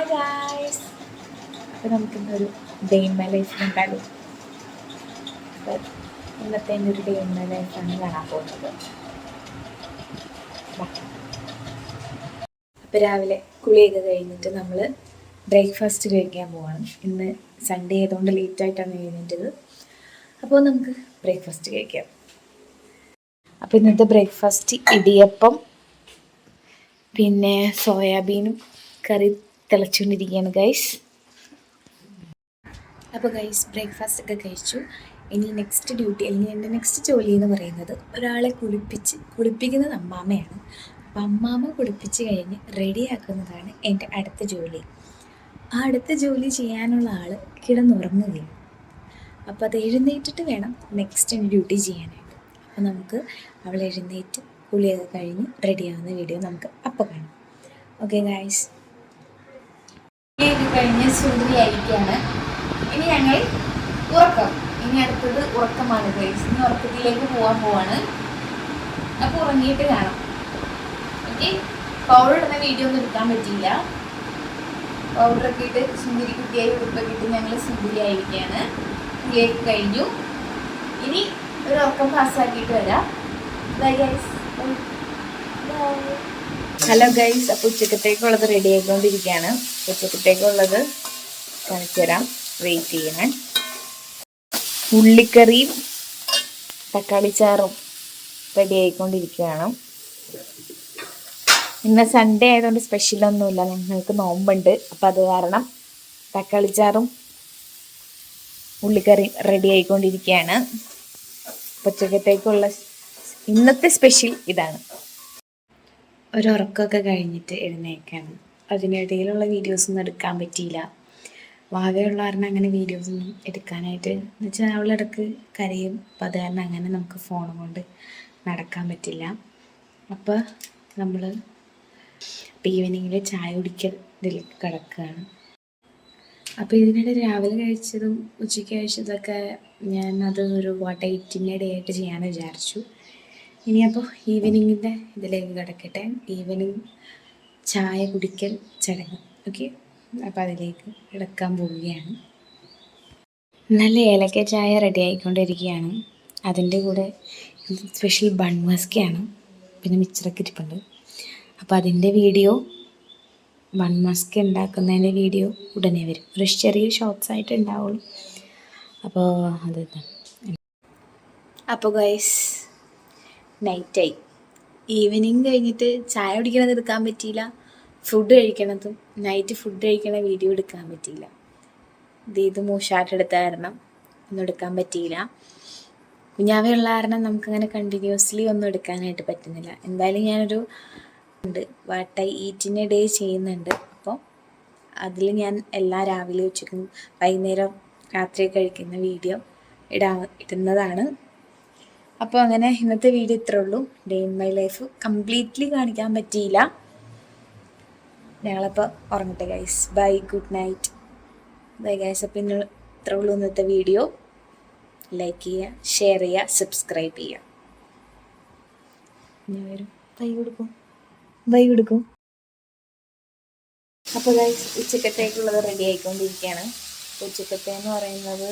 Hi guys. അപ്പോൾ നമുക്കിന്നൊരു day in my life കണ്ടാലോ. അപ്പോൾ ഇന്നത്തെ എൻ്റെ ഒരു ഡേ ഇൻ മൈ ലൈഫാണ് കാണാൻ പോകുന്നത്. അപ്പോൾ രാവിലെ കുളിയൊക്കെ കഴിഞ്ഞിട്ട് നമ്മൾ ബ്രേക്ക്ഫാസ്റ്റ് കഴിക്കാൻ പോവാണ്. ഇന്ന് സൺഡേ ആയതുകൊണ്ട് ലേറ്റായിട്ടാണ് എഴുന്നേറ്റത്. അപ്പോൾ നമുക്ക് ബ്രേക്ക്ഫാസ്റ്റ് കഴിക്കാം. അപ്പോൾ ഇന്നത്തെ ബ്രേക്ക്ഫാസ്റ്റ് ഇടിയപ്പം, പിന്നെ സോയാബീനും കറി തിളച്ചുകൊണ്ടിരിക്കുകയാണ് ഗൈസ്. അപ്പോൾ ഗൈസ് ബ്രേക്ക്ഫാസ്റ്റ് ഒക്കെ കഴിച്ചു. ഇനി നെക്സ്റ്റ് ഡ്യൂട്ടി അല്ലെങ്കിൽ എൻ്റെ നെക്സ്റ്റ് ജോലി എന്ന് പറയുന്നത് ഒരാളെ കുളിപ്പിക്കുന്നത് അമ്മാമ്മയാണ്. അപ്പം അമ്മാമ്മ കുളിപ്പിച്ച് കഴിഞ്ഞ് റെഡിയാക്കുന്നതാണ് എൻ്റെ അടുത്ത ജോലി. ആ അടുത്ത ജോലി ചെയ്യാനുള്ള ആൾ കിടന്നുറങ്ങുകയാണ്. അപ്പോൾ അത് എഴുന്നേറ്റിട്ട് വേണം നെക്സ്റ്റ് എൻ്റെ ഡ്യൂട്ടി ചെയ്യാനായിട്ട്. അപ്പോൾ നമുക്ക് അവൾ എഴുന്നേറ്റ് കുളിയൊക്കെ കഴിഞ്ഞ് റെഡിയാവുന്ന വീഡിയോ നമുക്ക് അപ്പോൾ കാണാം. ഓക്കെ ഗൈസ്, കുളിയൊക്കെ കഴിഞ്ഞ് സുന്ദരിയായിരിക്കുകയാണ്. ഇനി ഞങ്ങൾ ഉറക്കം, ഇനി അടുത്തത് ഉറക്കമാണ് ഗൈസ്. ഇനി ഉറക്കത്തിലേക്ക് പോവാണ്. അപ്പോൾ ഉറങ്ങിയിട്ട് കാണാം. ഓക്കെ, പൗഡർ ഇടുന്ന വീഡിയോ ഒന്നും എടുക്കാൻ പറ്റിയില്ല. പൗഡറൊക്കെ ഇട്ട് സുന്ദരി കുട്ടിയായി ഉടുപ്പൊക്കെ ഇട്ട് ഞങ്ങൾ സുന്ദരിയായിരിക്കുകയാണ്. കുളിയൊക്കെ കഴിഞ്ഞു. ഇനി ഒരു ഉറക്കം പാസ്സാക്കിയിട്ട് വരാം. Bye guys. ഹലോ ഗൈസ്, അപ്പോൾ ഉച്ചക്കത്തേക്കുള്ളത് റെഡി ആയിക്കൊണ്ടിരിക്കുകയാണ്. ഉച്ചക്കത്തേക്കുള്ളത് കാണിച്ചു തരാം, വെയിറ്റ് ചെയ്യണം. ഉള്ളിക്കറിയും തക്കാളി ചാറും റെഡി ആയിക്കൊണ്ടിരിക്കുകയാണ്. ഇന്ന് സൺഡേ ആയതുകൊണ്ട് സ്പെഷ്യലൊന്നുമില്ല, ഞങ്ങൾക്ക് നോമ്പുണ്ട്. അപ്പം അത് കാരണം തക്കാളി ചാറും ഉള്ളിക്കറിയും റെഡി ആയിക്കൊണ്ടിരിക്കുകയാണ്. ഉച്ചക്കത്തേക്കുള്ള ഇന്നത്തെ സ്പെഷ്യൽ ഇതാണ്. ഒരുറക്കമൊക്കെ കഴിഞ്ഞിട്ട് എഴുന്നേക്കാണ്. അതിനിടയിലുള്ള വീഡിയോസൊന്നും എടുക്കാൻ പറ്റിയില്ല. വാവയുള്ള കാരണം അങ്ങനെ വീഡിയോസൊന്നും എടുക്കാനായിട്ട് എന്ന് വെച്ചാൽ അവളിടക്ക് കരയും. അപ്പം അത് കാരണം അങ്ങനെ നമുക്ക് ഫോൺ കൊണ്ട് നടക്കാൻ പറ്റില്ല. അപ്പോൾ നമ്മൾ ഈവനിങ്ങിൽ ചായ കുടിക്കൽ ഇതിലേക്ക് കിടക്കുകയാണ്. അപ്പോൾ ഇതിനിടെ രാവിലെ കഴിച്ചതും ഉച്ചയ്ക്ക് കഴിച്ചതൊക്കെ ഞാൻ അത് ഒരു വാട്ട് എയ്റ്റിൻ്റെ ഡേ ആയിട്ട് ചെയ്യാമെന്ന് വിചാരിച്ചു. ഇനിയപ്പോൾ ഈവനിങ്ങിൻ്റെ ഇതിലേക്ക് കിടക്കട്ടെ. ഈവനിങ് ചായ കുടിക്കൽ ചടങ്ങ്. ഓക്കെ, അപ്പോൾ അതിലേക്ക് കിടക്കാൻ പോവുകയാണ്. നല്ല ഏലക്ക ചായ റെഡി ആയിക്കൊണ്ടിരിക്കുകയാണ്. അതിൻ്റെ കൂടെ സ്പെഷ്യൽ ബൺ മസ്കയാണ്, പിന്നെ മിച്ചറൊക്കെ ഇരിപ്പുണ്ട്. അപ്പോൾ അതിൻ്റെ വീഡിയോ, ബൺ മസ്ക് ഉണ്ടാക്കുന്നതിൻ്റെ വീഡിയോ ഉടനെ വരും. ഒരു ചെറിയ ഷോർട്സ് ആയിട്ട് ഉണ്ടാവുള്ളൂ. അപ്പോൾ അത് അപ്പോൾ ഗൈസ് നൈറ്റായി. ഈവനിങ് കഴിഞ്ഞിട്ട് ചായ കുടിക്കണത് എടുക്കാൻ പറ്റിയില്ല. ഫുഡ് കഴിക്കണതും നൈറ്റ് ഫുഡ് കഴിക്കണ വീഡിയോ എടുക്കാൻ പറ്റിയില്ല. ഇത് മൂഷായിട്ട് എടുത്ത കാരണം ഒന്നും എടുക്കാൻ പറ്റിയില്ല. കുഞ്ഞാവയുള്ള കാരണം നമുക്കങ്ങനെ കണ്ടിന്യൂസ്ലി ഒന്നും എടുക്കാനായിട്ട് പറ്റുന്നില്ല. എന്തായാലും ഞാനൊരു വാട്ട് ഈറ്റിൻ്റെ ഡേ ചെയ്യുന്നുണ്ട്. അപ്പോൾ അതിൽ ഞാൻ എല്ലാ രാവിലെ ഉച്ചയ്ക്കും വൈകുന്നേരം രാത്രി കഴിക്കുന്ന വീഡിയോ ഇടുന്നതാണ്. അപ്പോൾ അങ്ങനെ ഇന്നത്തെ വീഡിയോ ഇത്രേ ഉള്ളൂ. Day in my life completely കാണിക്കാൻ പറ്റിയില്ല. ഞങ്ങളപ്പോൾ ഉറങ്ങട്ടെ guys. Bye, good night. Bye guys. അപ്പോൾ ഇന്ന് ഇത്രേ ഉള്ളൂ ഇന്നത്തെ വീഡിയോ. ലൈക്ക് ചെയ്യുക, ഷെയർ ചെയ്യുക, സബ്സ്ക്രൈബ് ചെയ്യുക. ഞാൻ വരും, ബൈ കൊടുക്കും. അപ്പോൾ ഗൈസ് ഉച്ചക്കത്തേക്കുള്ളത് റെഡി ആയിക്കൊണ്ടിരിക്കുകയാണ്. ഉച്ചക്കത്തേന്ന് പറയുന്നത്